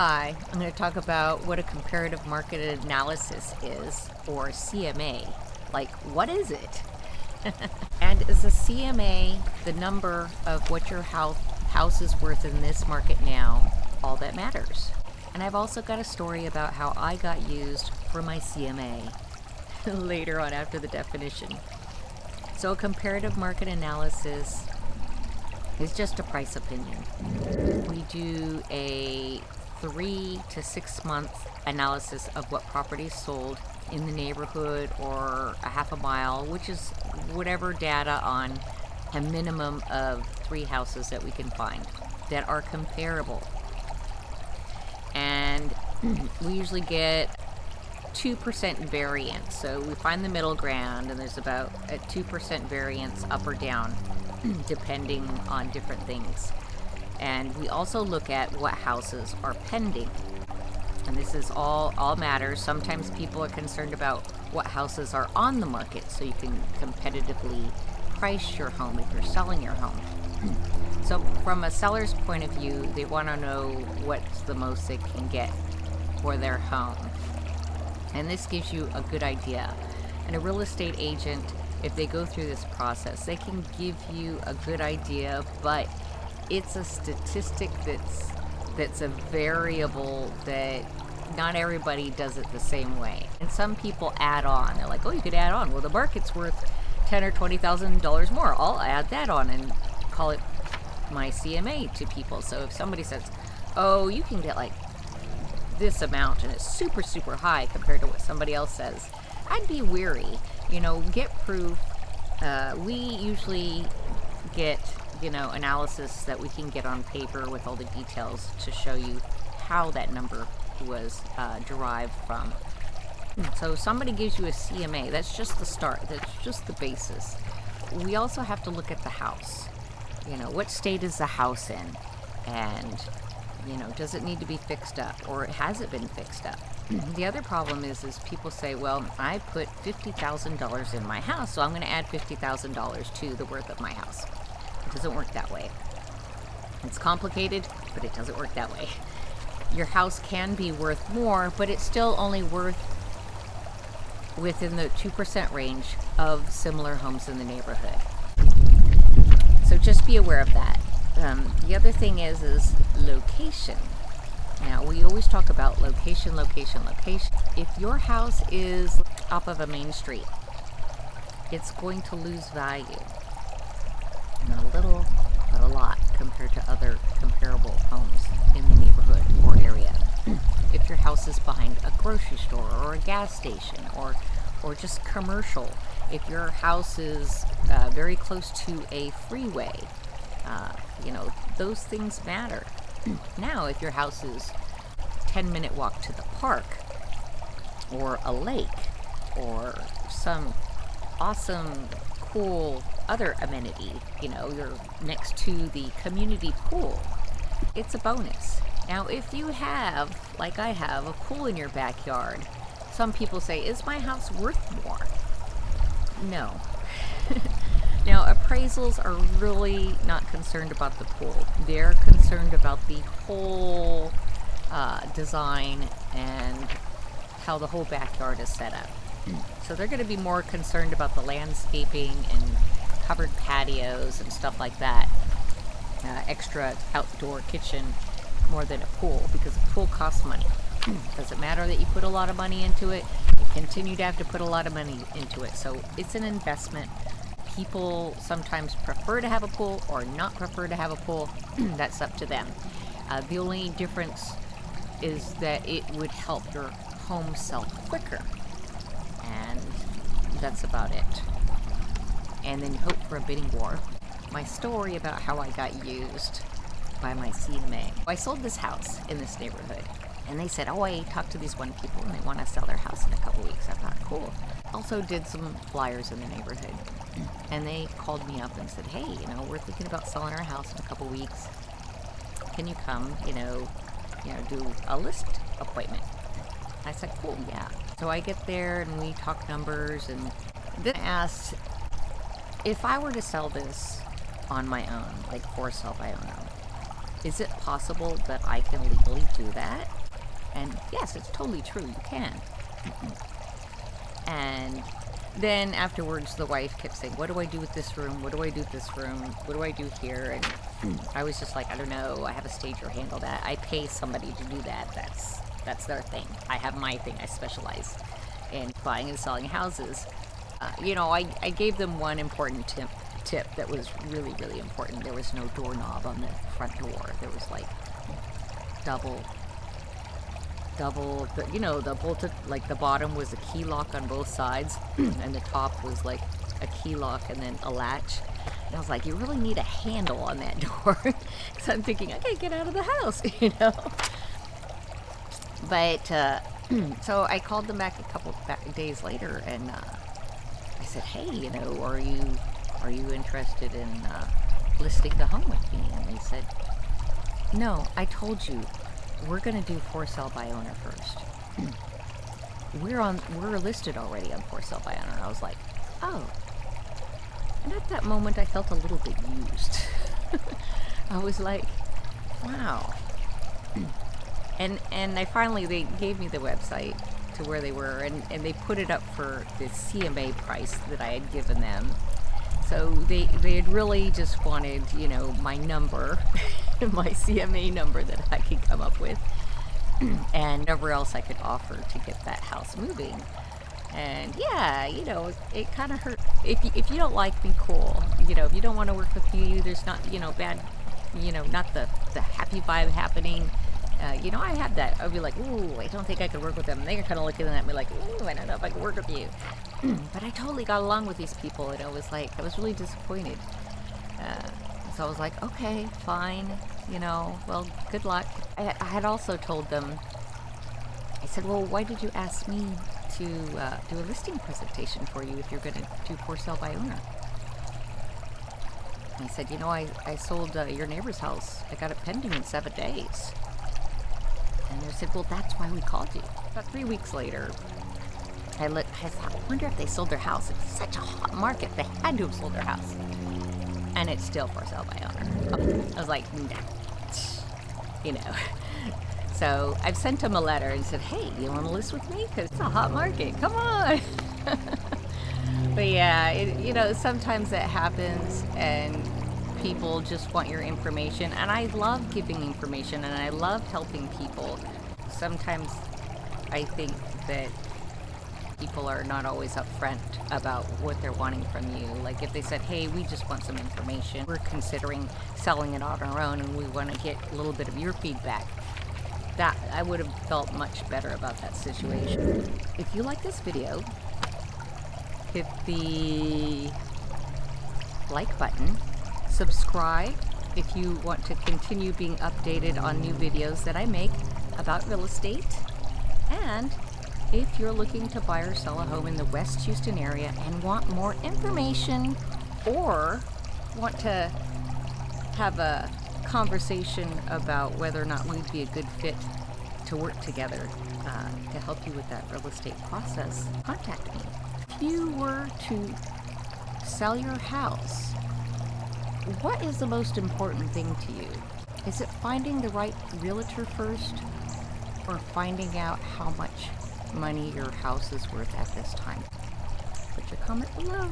Hi, I'm going to talk about what a comparative market analysis is, or CMA. Like, what is it? And is a CMA the number of what your house is worth in this market now all that matters? And I've also got a story about how I got used for my CMA later on after the definition. So a comparative market analysis is just a price opinion. We do a 3 to 6 month analysis of what properties sold in the neighborhood or a half a mile, which is whatever data on a minimum of 3 houses that we can find that are comparable. And we usually get 2% variance. So we find the middle ground, and there's about a 2% variance up or down depending on different things. And we also look at what houses are pending. And this is all matters. Sometimes people are concerned about what houses are on the market so you can competitively price your home if you're selling your home. So from a seller's point of view, they want to know what's the most they can get for their home. And this gives you a good idea. And a real estate agent, if they go through this process, they can give you a good idea, but it's a statistic that's a variable that not everybody does it the same way. And some people add on. They're like, oh, you could add on. Well, the market's worth $10,000 or $20,000 more. I'll add that on and call it my CMA to people. So if somebody says, oh, you can get like this amount and it's super, super high compared to what somebody else says, I'd be weary. Get proof. We usually get analysis that we can get on paper with all the details to show you how that number was derived from. So somebody gives you a CMA, that's just the start, that's just the basis. We also have to look at the house. What state is the house in? And, does it need to be fixed up, or has it been fixed up? The other problem is people say, well, I put $50,000 in my house, so I'm going to add $50,000 to the worth of my house. It doesn't work that way. It's complicated, but it doesn't work that way. Your house can be worth more, but it's still only worth within the 2% range of similar homes in the neighborhood. So just be aware of that. The other thing is location. Now, we always talk about location, location, location. If your house is off of a main street, it's going to lose value. Not a little, but a lot compared to other comparable homes in the neighborhood or area. If your house is behind a grocery store or a gas station or just commercial, if your house is very close to a freeway, those things matter. Now, if your house is 10-minute walk to the park or a lake or some awesome, cool other amenity, you're next to the community pool, it's a bonus. Now, if you have, like I have, a pool in your backyard, some people say, is my house worth more? No. Now, appraisals are really not concerned about the pool. They're concerned about the whole design and how the whole backyard is set up. So they're going to be more concerned about the landscaping and covered patios and stuff like that. Extra outdoor kitchen more than a pool, because a pool costs money. Does it matter that you put a lot of money into it? You continue to have to put a lot of money into it. So it's an investment. People sometimes prefer to have a pool or not prefer to have a pool. That's up to them. The only difference is that it would help your home sell quicker. And that's about it. And then hope for a bidding war. My story about how I got used by my CMA. I sold this house in this neighborhood, and they said, oh, I talked to these one people and they want to sell their house in a couple weeks. I thought, cool. Also did some flyers in the neighborhood, and they called me up and said, hey, we're thinking about selling our house in a couple weeks. Can you come, do a list appointment? I said, cool, yeah. So I get there and we talk numbers, and then I asked, if I were to sell this on my own, like for sale by owner, is it possible that I can legally do that? And yes, it's totally true, you can. And then afterwards, the wife kept saying, what do I do with this room? What do I do with this room? What do I do here? And I was just like, I don't know. I have a stager handle that. I pay somebody to do that. That's their thing. I have my thing. I specialize in buying and selling houses. I gave them one important tip that was really, really important. There was no doorknob on the front door. There was like double, the bolted, like the bottom was a key lock on both sides and the top was like a key lock and then a latch. And I was like, you really need a handle on that door. Because I'm thinking, I can't get out of the house, But, so I called them back a couple days later and I said, hey, are you interested in listing the home with me? And they said, no, I told you, we're going to do for sale by owner first. We're listed already on for sale by owner. I was like, oh. And at that moment, I felt a little bit used. I was like, wow. And they gave me the website to where they were, and they put it up for the CMA price that I had given them. So they had really just wanted, my number, my CMA number that I could come up with, and whatever else I could offer to get that house moving. And yeah, it kind of hurt. If you don't like me, cool. If you don't want to work with me, there's not, bad, not the happy vibe happening. I had that. I'd be like, ooh, I don't think I could work with them. And they're kind of looking at me like, ooh, I don't know if I could work with you. But I totally got along with these people, and I was really disappointed. So I was like, okay, fine, well, good luck. I had also told them, I said, well, why did you ask me to do a listing presentation for you if you're going to do for sale by owner? And I said, I sold your neighbor's house. I got it pending in 7 days. And they said, well, that's why we called you. About 3 weeks later, I thought, I wonder if they sold their house. It's such a hot market. They had to have sold their house. And it's still for sale by owner. I was like, nah. So I've sent them a letter and said, hey, you want to list with me? Because it's a hot market. Come on. But yeah, sometimes that happens and people just want your information. And I love giving information and I love helping people. Sometimes I think that people are not always upfront about what they're wanting from you. Like if they said, hey, we just want some information. We're considering selling it on our own and we want to get a little bit of your feedback. That I would have felt much better about that situation. If you like this video, hit the like button, subscribe if you want to continue being updated on new videos that I make about real estate, and if you're looking to buy or sell a home in the West Houston area and want more information or want to have a conversation about whether or not we'd be a good fit to work together to help you with that real estate process, contact me. If you were to sell your house, what is the most important thing to you? Is it finding the right realtor first, or finding out how much money your house is worth at this time? Put your comment below.